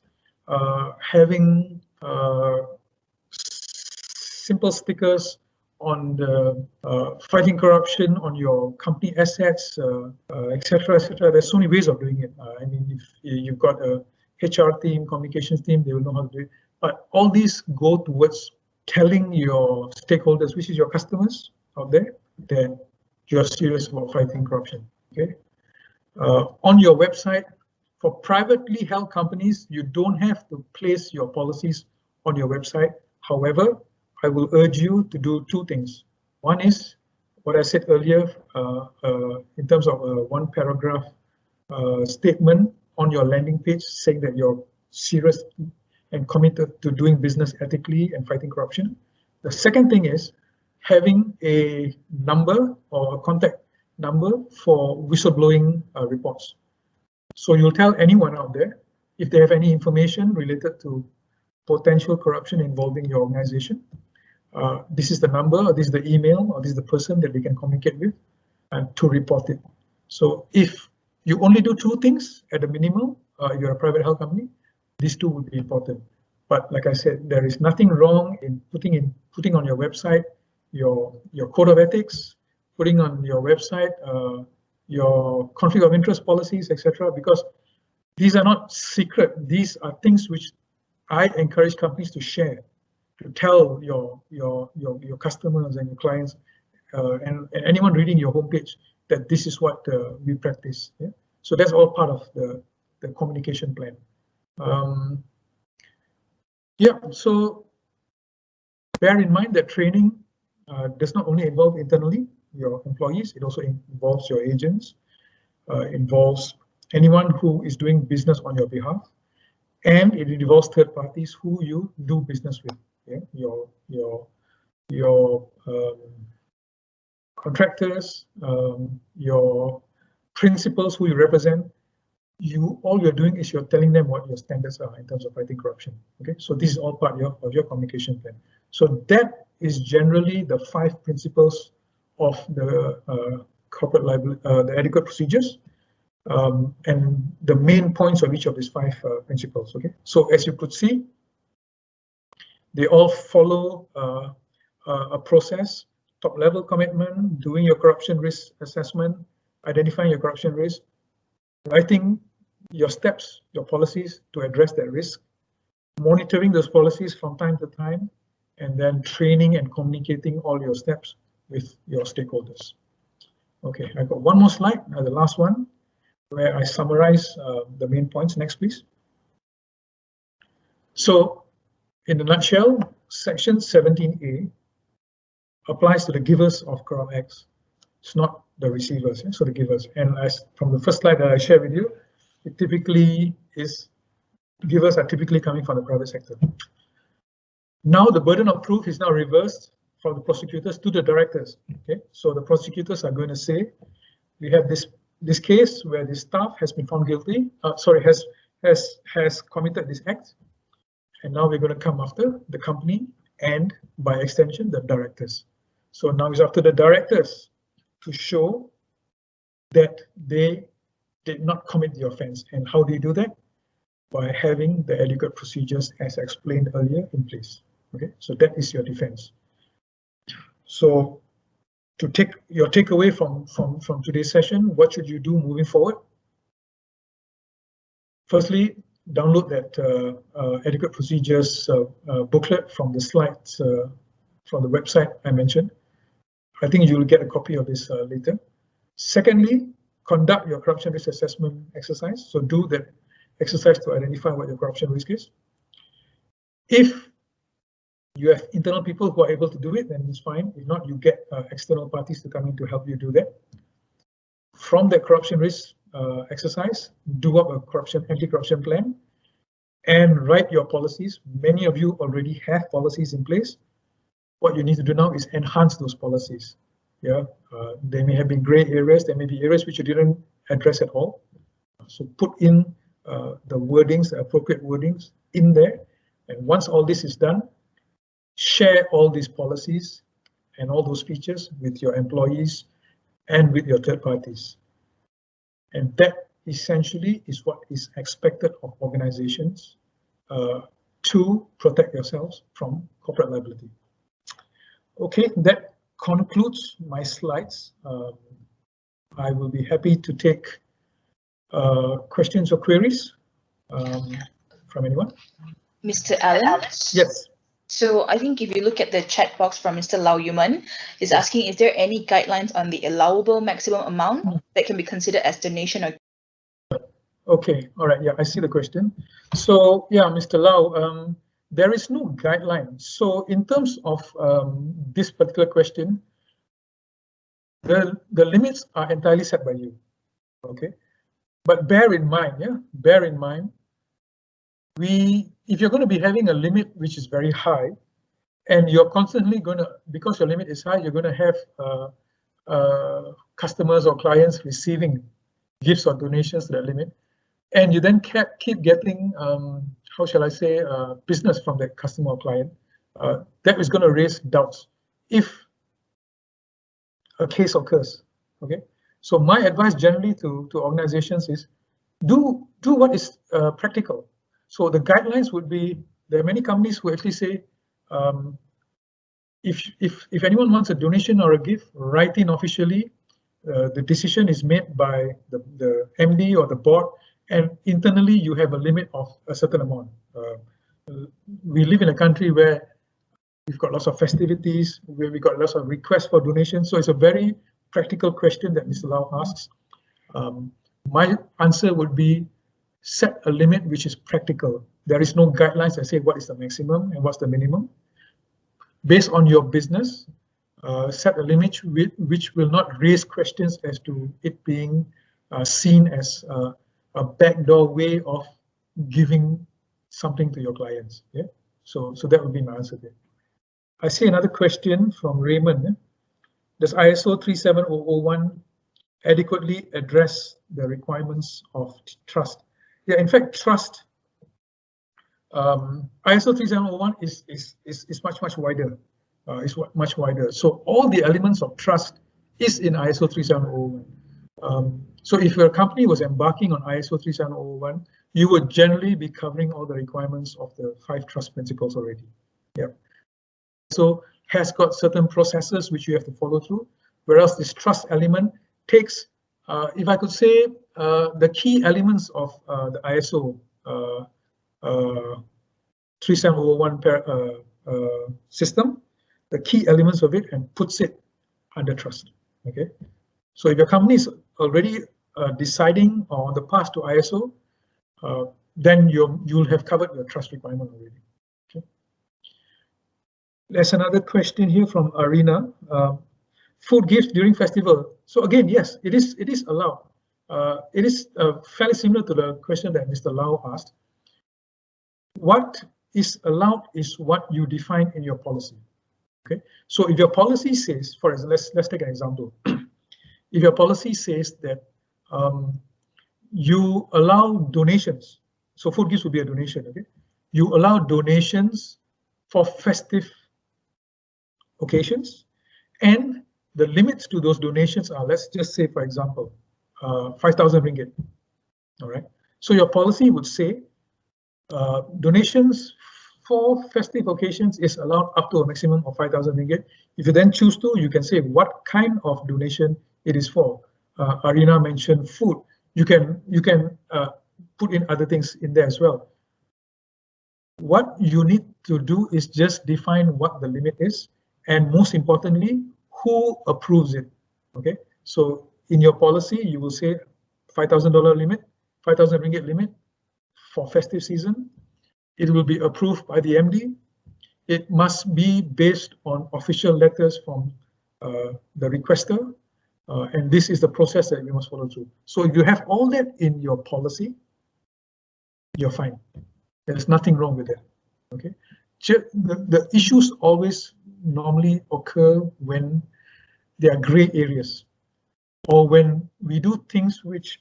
having simple stickers on the fighting corruption, on your company assets, etc., etc. There's so many ways of doing it. I mean, if you've got a HR team, communications team, they will know how to do it. But all these go towards telling your stakeholders, which is your customers out there, that you're serious about fighting corruption. Okay. On your website, for privately held companies, you don't have to place your policies on your website. However, I will urge you to do two things. One is what I said earlier in terms of a one paragraph statement on your landing page saying that you're serious and committed to doing business ethically and fighting corruption. The second thing is having a number or a contact number for whistleblowing reports. So you'll tell anyone out there if they have any information related to potential corruption involving your organization. This is the number, or this is the email, or this is the person that they can communicate with to report it. So if you only do two things at the minimum, you're a private health company, these two would be important. But like I said, there is nothing wrong in putting on your website your code of ethics, putting on your website your conflict of interest policies, etc. Because these are not secret. These are things which I encourage companies to share, to tell your customers and your clients and anyone reading your homepage that this is what we practice. Yeah? So that's all part of the communication plan. Yeah, so bear in mind that training does not only involve internally your employees, it also involves your agents, involves anyone who is doing business on your behalf, and it involves third parties who you do business with. Yeah? Your contractors, your principals who you represent. All you're doing is you're telling them what your standards are in terms of fighting corruption. Okay, so this is all part of your communication plan. So that is generally the 5 principles of the corporate liability, the adequate procedures, and the main points of each of these 5 principles. Okay, so as you could see, they all follow a process: top-level commitment, doing your corruption risk assessment, identifying your corruption risk, writing your steps, your policies to address that risk, monitoring those policies from time to time, and then training and communicating all your steps with your stakeholders. Okay, I've got one more slide, the last one, where I summarize the main points. Next, please. So, in a nutshell, Section 17A applies to the givers of corrupt acts. It's not the receivers, so the givers. And as from the first slide that I shared with you, it typically is, givers are typically coming from the private sector. Now the burden of proof is now reversed from the prosecutors to the directors. Okay, so the prosecutors are going to say, we have this case where the staff has been found guilty, has committed this act, and now we're going to come after the company and by extension the directors. So now it's up to the directors to show that they did not commit the offense. And how do you do that? By having the adequate procedures as explained earlier in place. Okay, so that is your defense. So to take your takeaway from today's session, what should you do moving forward? Firstly, download that adequate procedures booklet from the slides from the website I mentioned. I think you'll get a copy of this later. Secondly, conduct your corruption risk assessment exercise. So do that exercise to identify what your corruption risk is. If you have internal people who are able to do it, then it's fine. If not, you get external parties to come in to help you do that. From that corruption risk exercise, do up a anti-corruption plan and write your policies. Many of you already have policies in place. What you need to do now is enhance those policies. Yeah, there may have been gray areas. There may be areas which you didn't address at all. So put in the wordings, the appropriate wordings in there. And once all this is done, share all these policies and all those features with your employees and with your third parties. And that essentially is what is expected of organizations to protect yourselves from corporate liability. Okay, that concludes my slides. I will be happy to take questions or queries from anyone. Mr. Allen? Yes. So I think if you look at the chat box from Mr. Lau Yuman, he's asking, is there any guidelines on the allowable maximum amount that can be considered as donation or? Okay, all right, yeah, I see the question. So yeah, Mr. Lau, there is no guideline. So in terms of this particular question, the limits are entirely set by you, okay? But bear in mind, if you're going to be having a limit which is very high, and you're constantly going to, because your limit is high, you're going to have customers or clients receiving gifts or donations to that limit, and you then keep getting, how shall I say, business from that customer or client, that is going to raise doubts if a case occurs. Okay, so my advice generally to organizations is do what is practical. So the guidelines would be, there are many companies who actually say, if anyone wants a donation or a gift, write in officially. The decision is made by the MD or the board, and internally you have a limit of a certain amount. We live in a country where we've got lots of festivities, where we've got lots of requests for donations. So it's a very practical question that Mr. Lau asks. My answer would be, set a limit which is practical. There is no guidelines that say what is the maximum and what's the minimum. Based on your business, set a limit which will not raise questions as to it being seen as a backdoor way of giving something to your clients. Yeah, so that would be my answer there. I see another question from Raymond. Does ISO 37001 adequately address the requirements of trust? Yeah, in fact, trust, ISO 37001 is much wider. It's much wider. So all the elements of trust is in ISO 37001. So if your company was embarking on ISO 37001, you would generally be covering all the requirements of the 5 trust principles already. Yeah. So has got certain processes which you have to follow through, whereas this trust element takes, if I could say, the key elements of the ISO 3701 system, the key elements of it, and puts it under trust. Okay, so if your company is already deciding on the path to ISO, then you'll have covered your trust requirement already. Okay. There's another question here from Arina. Food gifts during festival. So again, yes, it is allowed. It is fairly similar to the question that Mr. Lau asked. What is allowed is what you define in your policy. Okay, so if your policy says, for example, let's take an example. If your policy says that you allow donations, so food gifts would be a donation. Okay, you allow donations for festive occasions, and the limits to those donations are, let's just say, for example, 5,000 ringgit. All right, so your policy would say donations for festive occasions is allowed up to a maximum of 5,000 ringgit. If you then choose to, you can say what kind of donation it is for. Arina mentioned food. You can put in other things in there as well. What you need to do is just define what the limit is, and most importantly, who approves it. Okay, so in your policy, you will say $5,000 limit, 5,000 ringgit limit for festive season. It will be approved by the MD. It must be based on official letters from the requester, and this is the process that you must follow through. So if you have all that in your policy, you're fine. There's nothing wrong with that. Okay, the issues always normally occur when there are gray areas, or when we do things which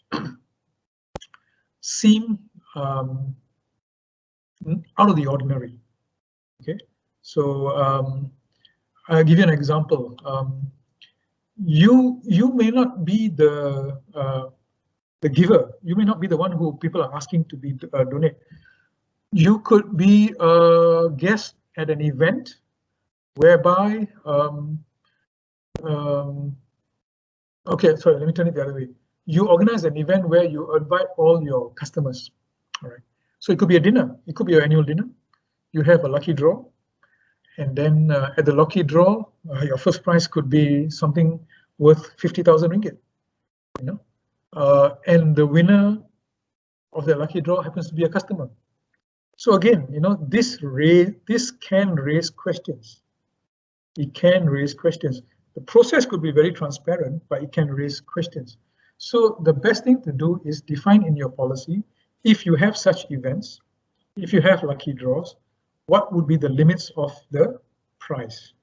seem out of the ordinary. Okay, so I'll give you an example. You may not be the giver. You may not be the one who people are asking to be donate. You could be a guest at an event whereby Okay, sorry, let me turn it the other way. You organize an event where you invite all your customers. All right. So it could be a dinner. It could be your annual dinner. You have a lucky draw. And then at the lucky draw, your first prize could be something worth 50,000 ringgit. You know, and the winner of the lucky draw happens to be a customer. So again, you know, this can raise questions. It can raise questions. The process could be very transparent, but it can raise questions. So the best thing to do is define in your policy, if you have such events, if you have lucky draws, what would be the limits of the prize?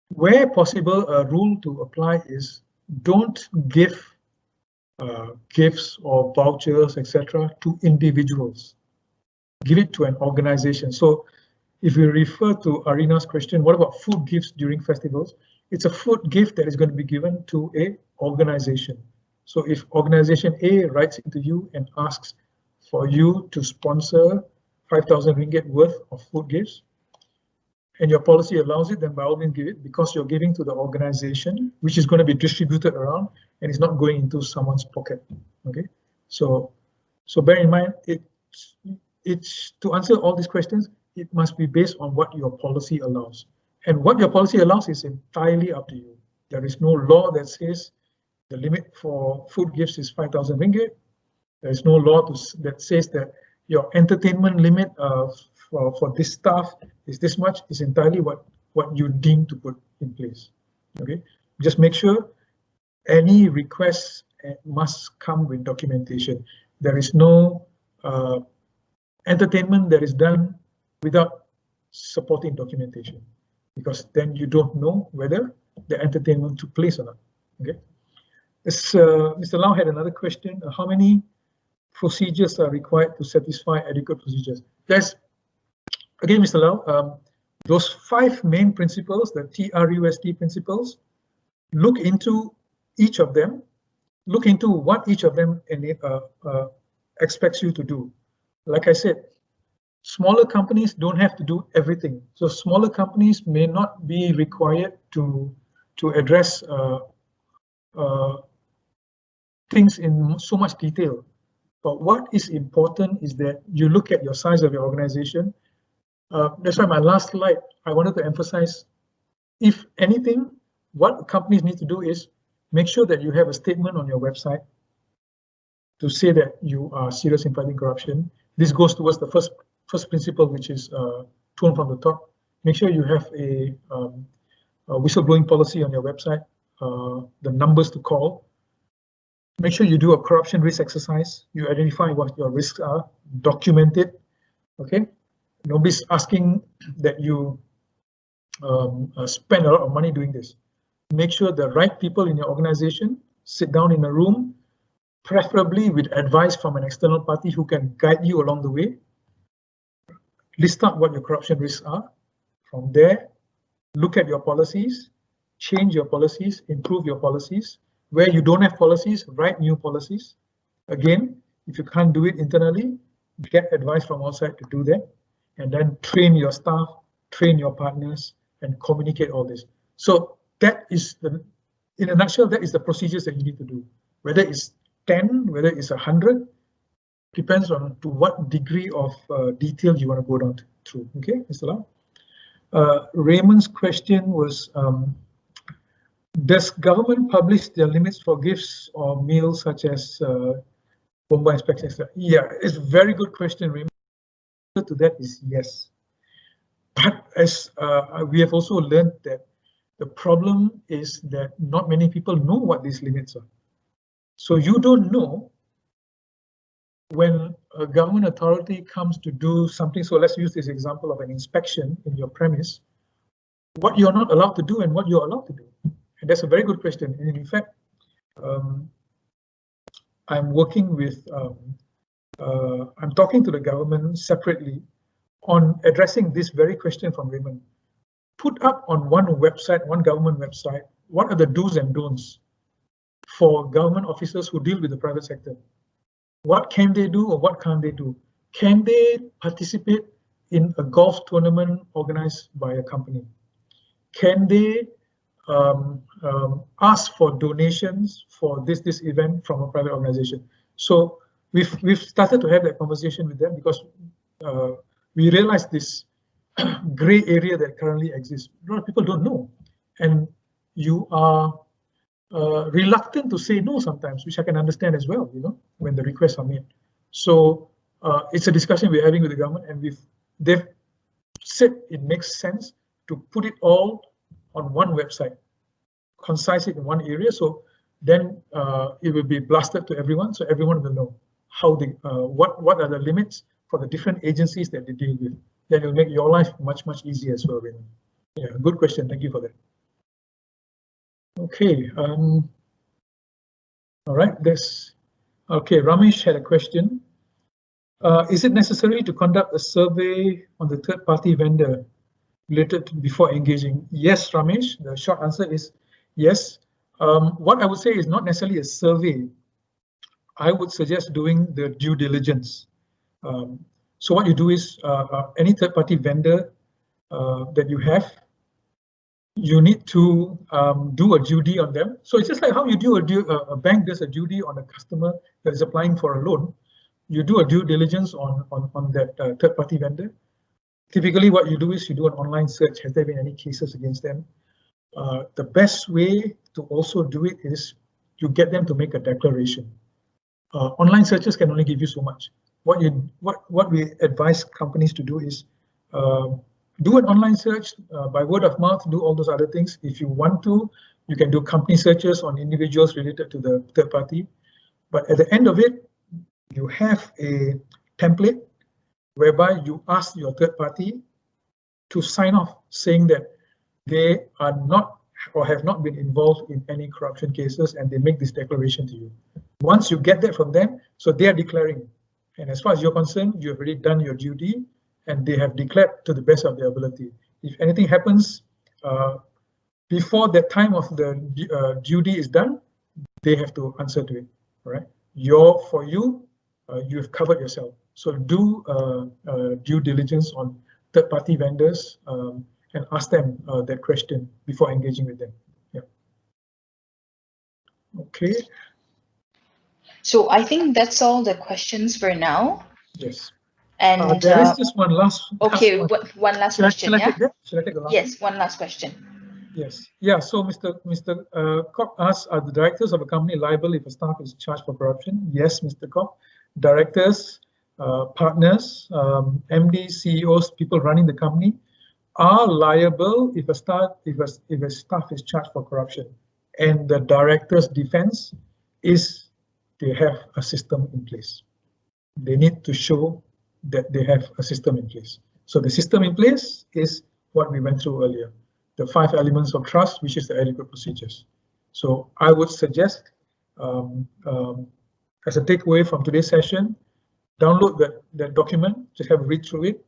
Where possible, a rule to apply is don't give gifts or vouchers, etc., to individuals. Give it to an organization. So if we refer to Arina's question, what about food gifts during festivals? It's a food gift that is going to be given to an organization. So if organization A writes into you and asks for you to sponsor 5,000 ringgit worth of food gifts, and your policy allows it, then by all means give it, because you're giving to the organization, which is going to be distributed around and it's not going into someone's pocket. Okay, so bear in mind, it's to answer all these questions, it must be based on what your policy allows. And what your policy allows is entirely up to you. There is no law that says the limit for food gifts is 5,000 ringgit. There is no law that says that your entertainment limit for this staff is this much. Is entirely what you deem to put in place. Okay, just make sure any requests must come with documentation. There is no entertainment that is done without supporting documentation, because then you don't know whether the entertainment took place or not. Okay, Mr. Lau had another question. How many procedures are required to satisfy adequate procedures? There's, again, Mr. Lau, those 5 main principles, the TRUST principles, look into each of them, look into what each of them expects you to do. Like I said, smaller companies don't have to do everything. So smaller companies may not be required to address things in so much detail. But what is important is that you look at your size of your organization. That's why my last slide, I wanted to emphasize, if anything, what companies need to do is make sure that you have a statement on your website to say that you are serious in fighting corruption. This goes towards the first principle, which is tone from the top. Make sure you have a whistleblowing policy on your website, the numbers to call. Make sure you do a corruption risk exercise. You identify what your risks are, document it. Okay, nobody's asking that you spend a lot of money doing this. Make sure the right people in your organization sit down in a room, preferably with advice from an external party who can guide you along the way. List out what your corruption risks are. From there, look at your policies, change your policies, improve your policies. Where you don't have policies, write new policies. Again, if you can't do it internally, get advice from outside to do that, and then train your staff, train your partners, and communicate all this. So that is in a nutshell, that is the procedures that you need to do. Whether it's 10, whether it's 100, depends on to what degree of detail you want to go down through. Okay, Mr. Lau. Raymond's question was, does government publish their limits for gifts or meals such as bomba inspection? Yeah, it's a very good question, Raymond. The answer to that is yes. But as we have also learned that the problem is that not many people know what these limits are. So you don't know when a government authority comes to do something. So let's use this example of an inspection in your premise, what you're not allowed to do and what you're allowed to do. And that's a very good question. And in fact, I'm working with, I'm talking to the government separately on addressing this very question from Raymond. Put up on one website, one government website, what are the do's and don'ts for government officers who deal with the private sector? What can they do or what can't they do? Can they participate in a golf tournament organized by a company? Can they ask for donations for this event from a private organization. So we've started to have that conversation with them because we realize this gray area that currently exists. A lot of people don't know, and you are reluctant to say no sometimes, which I can understand as well, you know, when the requests are made. So it's a discussion we're having with the government, and they've said it makes sense to put it all on one website, concise it in one area, so then it will be blasted to everyone, so everyone will know how they what are the limits for the different agencies that they deal with. Then it will make your life much easier as well. Yeah, good question. Thank you for that. Okay. All right. Okay. Ramesh had a question. Is it necessary to conduct a survey on the third-party vendor related to before engaging? Yes, Ramesh. The short answer is yes. What I would say is not necessarily a survey. I would suggest doing the due diligence. So what you do is any third-party vendor that you have, you need to do a DD on them. So it's just like how you do a bank does a DD on a customer that is applying for a loan. You do a due diligence on that third-party vendor. Typically, what you do is you do an online search. Has there been any cases against them? The best way to also do it is you get them to make a declaration. Online searches can only give you so much. What we advise companies to do is do an online search by word of mouth, do all those other things. If you want to, you can do company searches on individuals related to the third party. But at the end of it, you have a template whereby you ask your third party to sign off saying that they are not or have not been involved in any corruption cases, and they make this declaration to you. Once you get that from them, so they are declaring. And as far as you're concerned, you have already done your duty, and they have declared to the best of their ability. If anything happens before that time of the duty is done, they have to answer to it. All right. For you, you have covered yourself. So do due diligence on third-party vendors and ask them that question before engaging with them. Yeah. Okay. So I think that's all the questions for now. Yes. And there is just one last. Okay, one last question. Shall I take that? Shall I take the last? Yes, one last question. Yes. Yeah. So Mr. Kopp asks, are the directors of a company liable if a staff is charged for corruption? Yes, Mr. Kopp. Directors, partners, MDs, CEOs, people running the company are liable if a staff is charged for corruption. And the director's defense is they have a system in place. They need to show that they have a system in place. So the system in place is what we went through earlier, the 5 elements of trust, which is the adequate procedures. So I would suggest, as a takeaway from today's session, download that document, just have a read through it,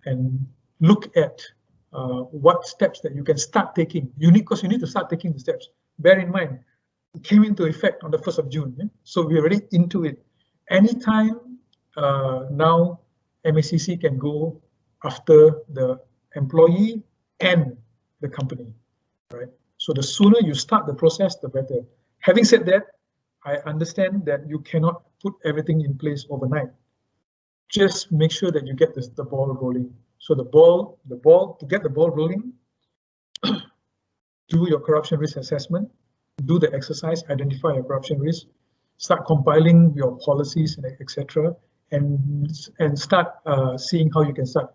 and look at what steps that you can start taking. Because you need to start taking the steps. Bear in mind, it came into effect on the 1st of June, so we're already into it. Anytime now, MACC can go after the employee and the company, right? So the sooner you start the process, the better. Having said that, I understand that you cannot put everything in place overnight. Just make sure that you get the ball rolling. So to get the ball rolling, do your corruption risk assessment, do the exercise, identify your corruption risk, start compiling your policies, etc., and start seeing how you can start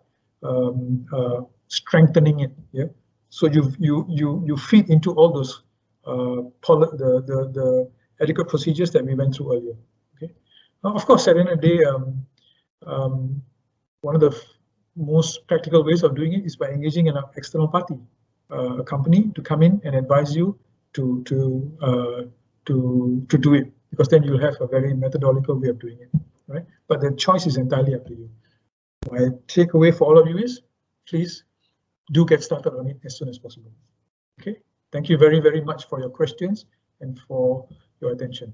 strengthening it. Yeah. So you feed into all those the adequate procedures that we went through earlier. Okay. Of course, at the end of the day, one of the most practical ways of doing it is by engaging an external party, a company, to come in and advise you to do it, because then you'll have a very methodological way of doing it, right? But the choice is entirely up to you. My takeaway for all of you is, please do get started on it as soon as possible. Okay. Thank you very, very much for your questions and for your attention.